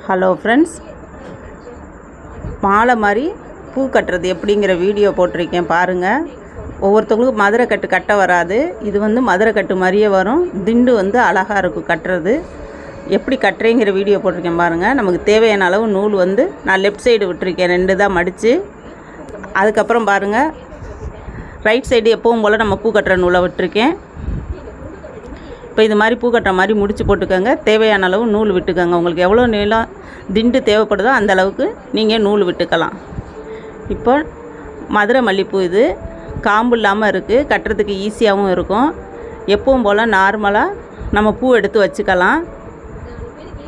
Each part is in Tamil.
ஹலோ ஃப்ரெண்ட்ஸ், மாலை மாதிரி பூ கட்டுறது எப்படிங்கிற வீடியோ போட்டிருக்கேன் பாருங்கள். ஒவ்வொருத்தவங்களுக்கும் மதுரை கட்டு கட்ட வராது. இது வந்து மதுரை கட்டு மாதிரியே வரும். திண்டு வந்து அழகாக இருக்கும் கட்டுறது. எப்படி கட்டுறேங்கிற வீடியோ போட்டிருக்கேன் பாருங்கள். நமக்கு தேவையான அளவு நூல் வந்து நான் லெஃப்ட் சைடு விட்டுருக்கேன், 2 தான் மடித்து. அதுக்கப்புறம் பாருங்கள், ரைட் சைடு எப்பவும் போல் நம்ம பூ கட்டுற நூலை விட்டுருக்கேன். இப்போ இது மாதிரி பூ கட்டுற மாதிரி முடிச்சு போட்டுக்கோங்க. தேவையான அளவு நூல் விட்டுக்கோங்க. உங்களுக்கு எவ்வளோ நீளம் திண்டு தேவைப்படுதோ அந்த அளவுக்கு நீங்கள் நூல் விட்டுக்கலாம். இப்போ மதுரை மல்லிப்பூ இது காம்பு இல்லாமல் இருக்குது, கட்டுறதுக்கு ஈஸியாகவும் இருக்கும். எப்பவும் போல் நார்மலாக நம்ம பூ எடுத்து வச்சுக்கலாம்.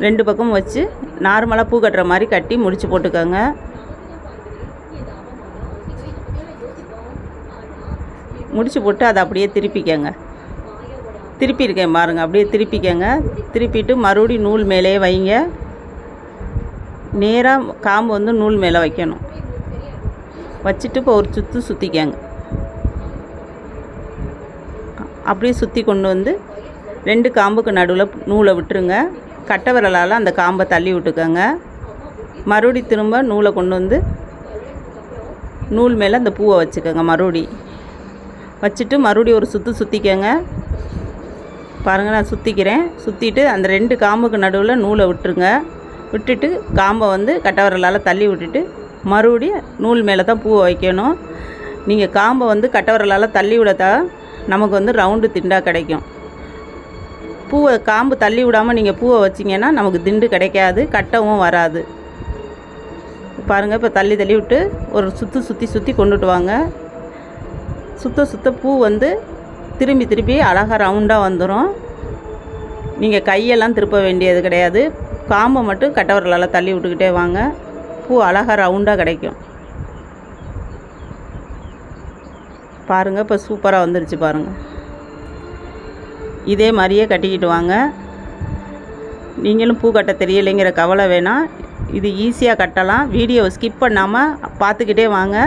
2 பக்கமும் வச்சு நார்மலாக பூ கட்டுற மாதிரி கட்டி முடிச்சு போட்டுக்கோங்க. முடிச்சு போட்டு அதை அப்படியே திருப்பிக்கங்க. திருப்பியிருக்கேன் பாருங்கள், அப்படியே திருப்பிக்கங்க. திருப்பிட்டு மறுபடியும் நூல் மேலே வைங்க. நேராக காம்பு வந்து நூல் மேலே வைக்கணும். வச்சுட்டு இப்போ ஒரு சுற்றிக்கங்க. அப்படியே சுற்றி கொண்டு வந்து 2 காம்புக்கு நடுவில் நூலை விட்டுருங்க. கட்டை விரலால் அந்த காம்பை தள்ளி விட்டுக்கோங்க. மறுபடி திரும்ப நூலை கொண்டு வந்து நூல் மேலே அந்த பூவை வச்சுக்கோங்க. மறுபடி வச்சுட்டு மறுபடியும் ஒரு சுற்றிக்கங்க. பாருங்கள், நான் சுற்றிக்கிறேன். சுற்றிட்டு அந்த 2 காம்புக்கு நடுவில் நூலை விட்டுருங்க. விட்டுட்டு காம்பை வந்து கட்டை விரலால் தள்ளி விட்டுட்டு மறுபடியும் நூல் மேலே தான் பூவை வைக்கணும். நீங்கள் காம்பை வந்து கட்டை விரலால் தள்ளி விடத்தான் நமக்கு வந்து ரவுண்டு திண்டாக கிடைக்கும். பூவை காம்பு தள்ளி விடாமல் நீங்கள் பூவை வச்சிங்கன்னா நமக்கு திண்டு கிடைக்காது, கட்டவும் வராது. பாருங்கள், இப்போ தள்ளி விட்டு ஒரு சுற்றி கொண்டுட்டு வாங்க. சுத்த பூ வந்து திரும்பி அழகாக ரவுண்டாக வந்துடும். நீங்கள் கையெல்லாம் திருப்ப வேண்டியது கிடையாது. காம்பை மட்டும் கட்டை விரலால் தள்ளி விட்டுக்கிட்டே வாங்க. பூ அழகாக ரவுண்டாக கிடைக்கும். பாருங்கள், இப்போ சூப்பராக வந்துருச்சு பாருங்கள். இதே மாதிரியே கட்டிக்கிட்டு வாங்க. நீங்களும் பூ கட்ட தெரியலைங்கிற கவலை வேணாம். இது ஈஸியாக கட்டலாம். வீடியோவை ஸ்கிப் பண்ணாமல் பார்த்துக்கிட்டே வாங்க.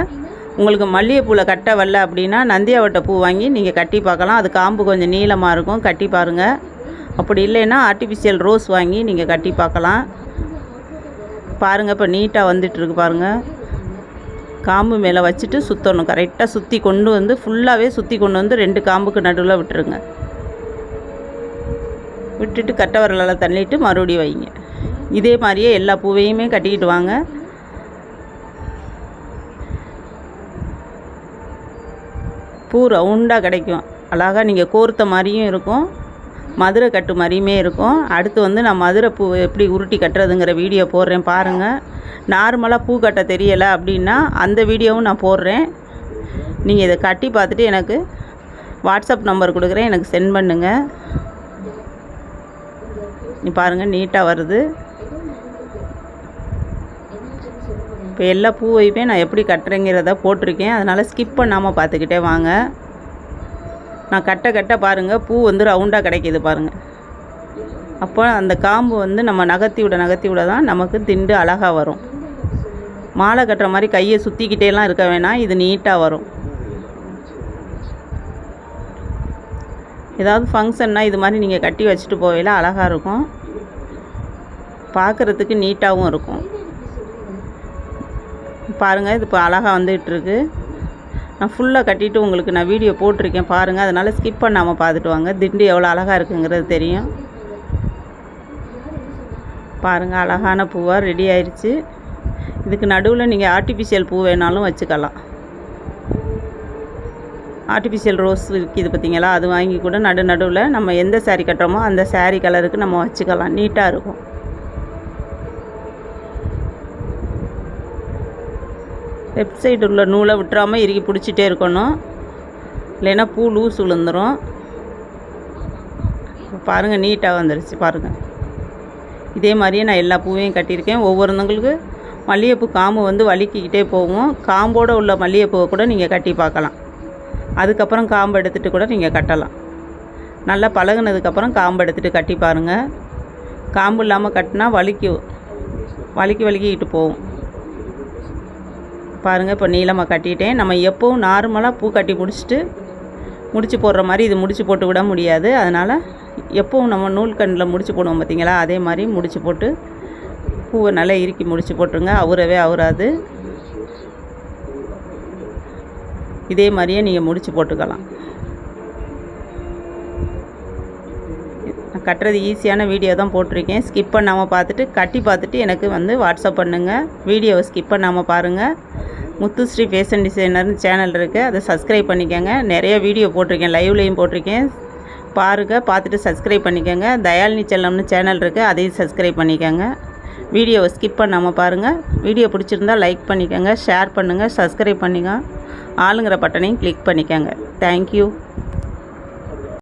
உங்களுக்கு மல்லிகைப்பூவில் கட்ட வரல அப்படின்னா நந்தியாவட்டை பூ வாங்கி நீங்கள் கட்டி பார்க்கலாம். அது காம்பு கொஞ்சம் நீளமாக இருக்கும், கட்டி பாருங்கள். அப்படி இல்லைன்னா ஆர்டிஃபிஷியல் ரோஸ் வாங்கி நீங்கள் கட்டி பார்க்கலாம். பாருங்கள், இப்போ நீட்டாக வந்துட்டுருக்கு பாருங்கள். காம்பு மேலே வச்சுட்டு சுற்றணும். கரெக்டாக சுற்றி கொண்டு வந்து ஃபுல்லாகவே சுற்றி கொண்டு வந்து 2 காம்புக்கு நடுவில் விட்டுருங்க. விட்டுட்டு கட்டை விரலால் தள்ளிட்டு மறுபடியும் வைங்க. இதே மாதிரியே எல்லா பூவையுமே கட்டிக்கிட்டு வாங்க. பூ ரவுண்டாக கிடைக்கும். அழகாக நீங்கள் கோர்த்த மாதிரியும் இருக்கும், மதுரை கட்டு மாதிரியுமே இருக்கும். அடுத்து வந்து நான் மதுரை பூ எப்படி உருட்டி கட்டுறதுங்கிற வீடியோ போடுறேன் பாருங்கள். நார்மலாக பூ கட்ட தெரியலை அப்படின்னா அந்த வீடியோவும் நான் போடுறேன். நீங்கள் இதை கட்டி பார்த்துட்டு எனக்கு வாட்ஸ்அப் நம்பர் கொடுக்குறேன், எனக்கு சென்ட் பண்ணுங்கள். நீ பாருங்கள், நீட்டாக வருது. இப்போ எல்லா பூவையுமே நான் எப்படி கட்டுறேங்கிறத போட்டிருக்கேன். அதனால் ஸ்கிப் பண்ணாமல் பார்த்துக்கிட்டே வாங்க. நான் கட்ட பாருங்கள், பூ வந்து ரவுண்டாக கிடைக்கிது பாருங்கள். அப்போ அந்த காம்பு வந்து நம்ம நகர்த்தி விட தான் நமக்கு திண்டு அழகாக வரும். மாலை கட்டுற மாதிரி கையை சுற்றிக்கிட்டேலாம் இருக்க வேணாம், இது நீட்டாக வரும். ஏதாவது ஃபங்க்ஷன்னா இது மாதிரி நீங்கள் கட்டி வச்சுட்டு போவையில அழகாக இருக்கும், பார்க்குறதுக்கு நீட்டாகவும் இருக்கும். பாருங்கள், இது இப்போ அழகாக வந்துகிட்ருக்கு. நான் ஃபுல்லாக கட்டிட்டு உங்களுக்கு நான் வீடியோ போட்டிருக்கேன் பாருங்கள். அதனால் ஸ்கிப் பண்ணாமல் பார்த்துட்டு வாங்க. திண்டு எவ்வளோ அழகாக இருக்குங்கிறது தெரியும். பாருங்கள், அழகான பூவாக ரெடி ஆயிடுச்சு. இதுக்கு நடுவில் நீங்கள் ஆர்டிஃபிஷியல் பூ வேணாலும் வச்சுக்கலாம். ஆர்டிஃபிஷியல் ரோஸ் இருக்குது பார்த்தீங்களா, அது வாங்கி கூட நடுவில் நம்ம எந்த சாரீ கட்டுறோமோ அந்த சாரீ கலருக்கு நம்ம வச்சுக்கலாம். நீட்டாக இருக்கும். லெஃப்ட் சைடு உள்ள நூலை விட்டுறாமல் இறுக்கி பிடிச்சிட்டே இருக்கணும், இல்லைன்னா பூ லூஸ் விழுந்துடும். பாருங்கள், நீட்டாக வந்துடுச்சு பாருங்கள். இதே மாதிரியே நான் எல்லா பூவையும் கட்டியிருக்கேன். ஒவ்வொருத்தவங்களுக்கு மல்லிகைப்பூ காம்பு வந்து வலிக்கிக்கிட்டே போகும். காம்போடு உள்ள மல்லிகைப்பூவை கூட நீங்கள் கட்டி பார்க்கலாம். அதுக்கப்புறம் காம்பு எடுத்துகிட்டு கூட நீங்கள் கட்டலாம். நல்லா பழகுனதுக்கப்புறம் காம்பு எடுத்துகிட்டு கட்டி பாருங்கள். காம்பு இல்லாமல் கட்டினா வலிக்கிக்கிட்டு போகும். பாருங்கள், இப்போ நீளமாக கட்டிட்டேன். நம்ம எப்போவும் நார்மலாக பூ கட்டி முடிச்சு போடுற மாதிரி இது முடிச்சு போட்டு விட முடியாது. அதனால் எப்பவும் நம்ம நூல் கண்ணில் முடிச்சு போடுவோம் பார்த்தீங்களா, அதே மாதிரி முடிச்சு போட்டு பூவை நல்லா இறுக்கி முடிச்சு போட்டுருங்க, அவுறவே அவுறாது. இதே மாதிரியே நீங்கள் முடிச்சு போட்டுக்கலாம். நான் கட்டுறது ஈஸியான வீடியோ தான் போட்டிருக்கேன். ஸ்கிப் பண்ணாமல் பார்த்துட்டு கட்டி பார்த்துட்டு எனக்கு வாட்ஸ்அப் பண்ணுங்கள். வீடியோவை ஸ்கிப் பண்ணாமல் பாருங்கள். முத்துஸ்ரீ ஃபேஷன் டிசைனர்னு சேனல் இருக்குது, அதை சப்ஸ்கிரைப் பண்ணிக்கோங்க. நிறைய வீடியோ போட்டிருக்கேன், லைவ்லேயும் போட்டிருக்கேன். பாருங்கள், பார்த்துட்டு சப்ஸ்கிரைப் பண்ணிக்கோங்க. தயாலினி செல்லம்னு சேனல் இருக்குது, அதையும் சப்ஸ்கிரைப் பண்ணிக்கோங்க. வீடியோவை ஸ்கிப் பண்ணாமல் பாருங்கள். வீடியோ பிடிச்சிருந்தால் லைக் பண்ணிக்கோங்க, ஷேர் பண்ணுங்கள், சப்ஸ்கிரைப் பண்ணிக்கோங்க. ஆளுங்கிற பட்டனையும் கிளிக் பண்ணிக்கோங்க. தேங்க்யூ.